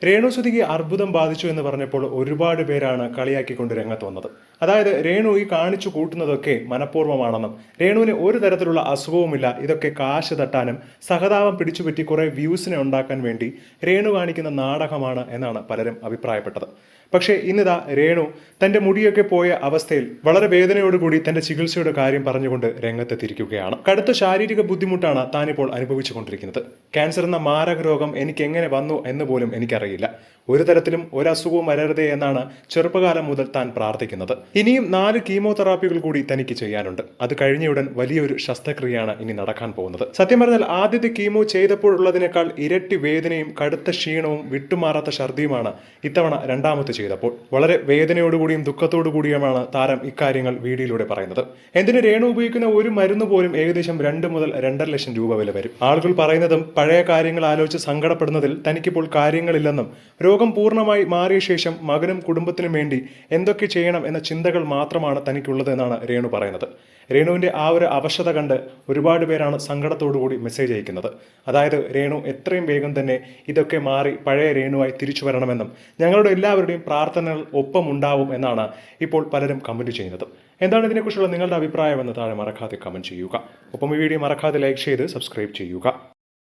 രേണുസുതിക്ക് അർബുദം ബാധിച്ചു എന്ന് പറഞ്ഞപ്പോൾ ഒരുപാട് പേരാണ് കളിയാക്കിക്കൊണ്ട് രംഗത്ത് വന്നത്. അതായത് രേണു ഈ കാണിച്ചു കൂട്ടുന്നതൊക്കെ മനഃപൂർവ്വമാണെന്നും രേണുവിന് ഒരു തരത്തിലുള്ള അസുഖവുമില്ല, ഇതൊക്കെ കാശ് തട്ടാനും സഹതാപം പിടിച്ചുപറ്റി കുറെ വ്യൂസിനെ ഉണ്ടാക്കാൻ വേണ്ടി രേണു കാണിക്കുന്ന നാടകമാണ് എന്നാണ് പലരും അഭിപ്രായപ്പെട്ടത്. പക്ഷേ ഇന്നിതാ രേണു തന്റെ മുടിയൊക്കെ പോയ അവസ്ഥയിൽ വളരെ വേദനയോടുകൂടി തന്റെ ചികിത്സയുടെ കാര്യം പറഞ്ഞുകൊണ്ട് രംഗത്തെത്തിയിരിക്കുകയാണ്. കടുത്ത ശാരീരിക ബുദ്ധിമുട്ടാണ് താനിപ്പോൾ അനുഭവിച്ചുകൊണ്ടിരിക്കുന്നത്. ക്യാൻസർ എന്ന മാരക രോഗം എനിക്ക് എങ്ങനെ വന്നു എന്ന് പോലും എനിക്കറിയില്ല. ഒരു തരത്തിലും ഒരസുഖവും വരരുതേ എന്നാണ് ചെറുപ്പകാലം മുതൽ താൻ പ്രാർത്ഥിക്കുന്നത്. ഇനിയും 4 കീമോതെറാപ്പികൾ കൂടി തനിക്ക് ചെയ്യാനുണ്ട്. അത് കഴിഞ്ഞയുടൻ വലിയൊരു ശസ്ത്രക്രിയയാണ് ഇനി നടക്കാൻ പോകുന്നത്. സത്യം പറഞ്ഞാൽ ആദ്യത്തെ കീമോ ചെയ്തപ്പോഴുള്ളതിനേക്കാൾ ഇരട്ടി വേദനയും കടുത്ത ക്ഷീണവും വിട്ടുമാറാത്ത ഛർദിയുമാണ് ഇത്തവണ രണ്ടാമത്തെ ചെയ്തപ്പോൾ. വളരെ വേദനയോടുകൂടിയും ദുഃഖത്തോടു കൂടിയുമാണ് താരം ഇക്കാര്യങ്ങൾ വീഡിയോയിലൂടെ പറയുന്നത്. എന്തിന് രേണു ഉപയോഗിക്കുന്ന ഒരു മരുന്ന് പോലും ഏകദേശം 2 മുതൽ 2.5 ലക്ഷം രൂപ വില വരും. ആളുകൾ പറയുന്നതും പഴയ കാര്യങ്ങൾ ആലോചിച്ച് സങ്കടപ്പെടുന്നതിൽ തനിക്കിപ്പോൾ കാര്യങ്ങളില്ലെന്നും രോഗം പൂർണ്ണമായി മാറിയ ശേഷം മകനും കുടുംബത്തിനും വേണ്ടി എന്തൊക്കെ ചെയ്യണം എന്ന ചിന്തകൾ മാത്രമാണ് തനിക്കുള്ളത് എന്നാണ് രേണു പറയുന്നത്. രേണുവിന്റെ ആ ഒരു അവശത കണ്ട് ഒരുപാട് പേരാണ് സങ്കടത്തോടുകൂടി മെസ്സേജ് അയക്കുന്നത്. അതായത് രേണു എത്രയും വേഗം തന്നെ ഇതൊക്കെ മാറി പഴയ രേണുവായി തിരിച്ചു വരണമെന്നും ഞങ്ങളുടെ എല്ലാവരുടെയും പ്രാർത്ഥനകൾ ഒപ്പം ഉണ്ടാവും എന്നാണ് ഇപ്പോൾ പലരും കമന്റ് ചെയ്യുന്നത്. എന്താണ് ഇതിനെക്കുറിച്ചുള്ള നിങ്ങളുടെ അഭിപ്രായം എന്ന് താഴെ മറക്കാതെ കമന്റ് ചെയ്യുക. ഒപ്പം ഈ വീഡിയോ മറക്കാതെ ലൈക്ക് ചെയ്ത് സബ്സ്ക്രൈബ് ചെയ്യുക.